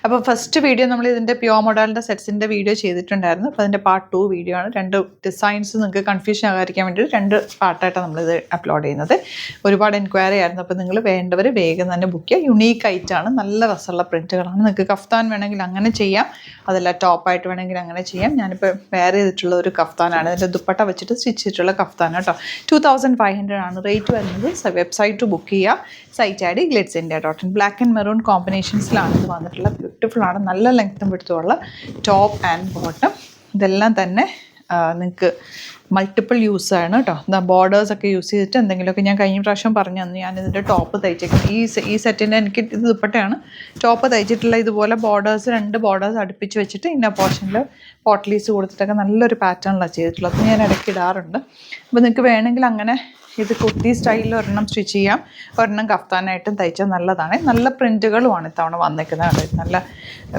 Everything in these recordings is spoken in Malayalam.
അപ്പോൾ ഫസ്റ്റ് വീഡിയോ നമ്മൾ ഇതിൻ്റെ പ്യോർ മോഡലിൻ്റെ സെറ്റ്സിൻ്റെ വീഡിയോ ചെയ്തിട്ടുണ്ടായിരുന്നു. അപ്പോൾ അതിൻ്റെ പാർട്ട് 2 വീഡിയോ ആണ്. 2 ഡിസൈൻസ് നിങ്ങൾക്ക് കൺഫ്യൂഷൻ ആകാതിരിക്കാൻ വേണ്ടിയിട്ട് 2 പാർട്ടായിട്ടാണ് നമ്മളിത് അപ്ലോഡ് ചെയ്യുന്നത്. ഒരുപാട് എൻക്വയറി ആയിരുന്നു. അപ്പോൾ നിങ്ങൾ വേണ്ടവർ വേഗം തന്നെ ബുക്ക് ചെയ്യുക. യുണീക്ക് ആയിട്ടാണ്, നല്ല രസമുള്ള പ്രിൻറ്റുകളാണ്. നിങ്ങൾക്ക് കഫ്താൻ വേണമെങ്കിൽ അങ്ങനെ ചെയ്യാം, അതല്ല ടോപ്പായിട്ട് വേണമെങ്കിൽ അങ്ങനെ ചെയ്യാം. ഞാനിപ്പോൾ വെയർ ചെയ്തിട്ടുള്ള ഒരു കഫ്താനാണ്. ഇതിൻ്റെ ദുപ്പട്ട വെച്ചിട്ട് സ്റ്റിച്ച് ചെയ്തിട്ടുള്ള കഫ്താൻ കേട്ടോ. 2500 ആണ് റേറ്റ് വരുന്നത്. വെബ്സൈറ്റ് ബുക്ക് ചെയ്യുക. Site I D glitzindia.in. Black and maroon കോമ്പിനേഷൻസിലാണ് ഇത് വന്നിട്ടുള്ള. ബ്യൂട്ടിഫുൾ ആണ്. നല്ല ലെങ്ത്തും വിടുത്തുള്ള ടോപ്പ് ആൻഡ് ബോട്ടം. ഇതെല്ലാം തന്നെ നിങ്ങൾക്ക് മൾട്ടിപ്പിൾ യൂസാണ് കേട്ടോ. എന്താ ബോർഡേഴ്സൊക്കെ യൂസ് ചെയ്തിട്ട് എന്തെങ്കിലുമൊക്കെ ഞാൻ കഴിഞ്ഞ പ്രാവശ്യം പറഞ്ഞു തന്നു. ഞാനിതിൻ്റെ ടോപ്പ് തയ്ച്ചേക്കുന്നത് ഈ സെറ്റിൻ്റെ എനിക്ക് ഇത് ദുപ്പട്ടയാണ്. ടോപ്പ് തയ്ച്ചിട്ടുള്ള ഇതുപോലെ ബോർഡേഴ്സ് 2 ബോർഡേഴ്സ് അടുപ്പിച്ച് വെച്ചിട്ട് ഇന്ന പോർഷനിൽ പോട്ട്ലീസ് കൊടുത്തിട്ടൊക്കെ നല്ലൊരു പാറ്റേണിലാണ് ചെയ്തിട്ടുള്ളത്. അത് ഞാൻ ഇടയ്ക്ക് ഇടാറുണ്ട്. അപ്പോൾ നിങ്ങൾക്ക് വേണമെങ്കിൽ അങ്ങനെ ഇത് കുർത്തി സ്റ്റൈലിൽ ഒരെണ്ണം സ്റ്റിച്ച് ചെയ്യാം, ഒരെണ്ണം കഫ്താനായിട്ടും തയ്ച്ചാൽ നല്ലതാണ്. നല്ല പ്രിൻറ്റുകളുമാണ് ഇത്തവണ വന്നിരിക്കുന്നത്. നല്ല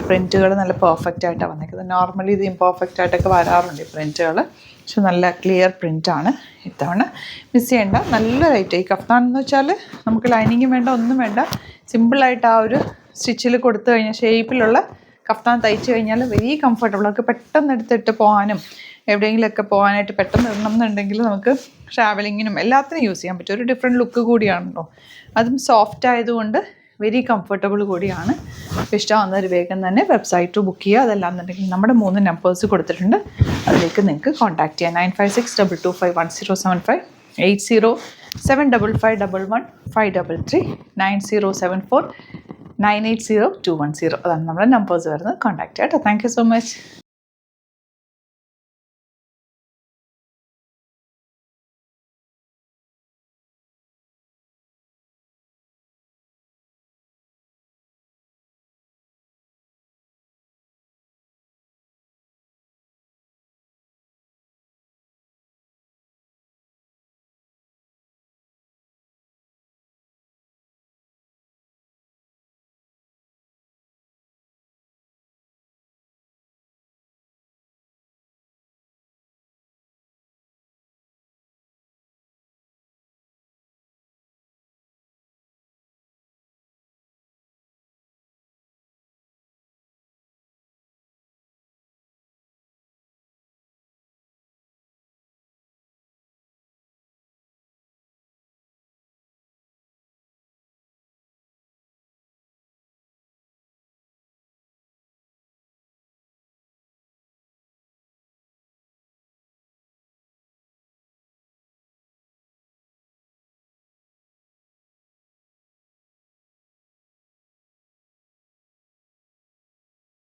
പ്രിൻറ്റുകൾ നല്ല പെർഫെക്റ്റ് ആയിട്ടാണ് വന്നിരിക്കുന്നത്. നോർമലി ഇത് ഇംപെർഫെക്റ്റ് ആയിട്ടൊക്കെ വരാറുണ്ട് ഈ പ്രിൻറ്റുകൾ. പക്ഷെ നല്ല ക്ലിയർ പ്രിൻ്റാണ് ഇത്തവണ. മിസ് ചെയ്യേണ്ട. നല്ല ലൈറ്റ്. ഈ കഫ്താൻ എന്ന് വെച്ചാൽ നമുക്ക് ലൈനിങ്ങും വേണ്ട, ഒന്നും വേണ്ട. സിമ്പിളായിട്ട് ആ ഒരു സ്റ്റിച്ചിൽ കൊടുത്തു കഴിഞ്ഞാൽ ഷേപ്പിലുള്ള കഫ്താൻ തയ്ച്ച് കഴിഞ്ഞാൽ വെരി കംഫർട്ടബിൾ. നമുക്ക് പെട്ടെന്ന് എടുത്തിട്ട് പോകാനും എവിടെയെങ്കിലുമൊക്കെ പോകാനായിട്ട് പെട്ടെന്ന് ഇടണം എന്നുണ്ടെങ്കിൽ നമുക്ക് ട്രാവലിങ്ങിനും എല്ലാത്തിനും യൂസ് ചെയ്യാൻ പറ്റും. ഒരു ഡിഫറെൻറ്റ് ലുക്ക് കൂടിയാണല്ലോ. അതും സോഫ്റ്റ് ആയതുകൊണ്ട് വെരി കംഫർട്ടബിൾ കൂടിയാണ്. ഇഷ്ടമാകുന്നവർ വേഗം തന്നെ വെബ്സൈറ്റ് ബുക്ക് ചെയ്യുക. അതല്ലാന്നുണ്ടെങ്കിൽ നമ്മുടെ 3 നമ്പേഴ്സ് കൊടുത്തിട്ടുണ്ട്, അതിലേക്ക് നിങ്ങൾക്ക് കോൺടാക്ട് ചെയ്യാം. 9562251075, 8075551153, 9074980210. അതാണ് നമ്മുടെ നമ്പേഴ്സ് വരുന്നത്. കോൺടാക്ട് ചെയ്യാം കേട്ടോ. Thank you so much.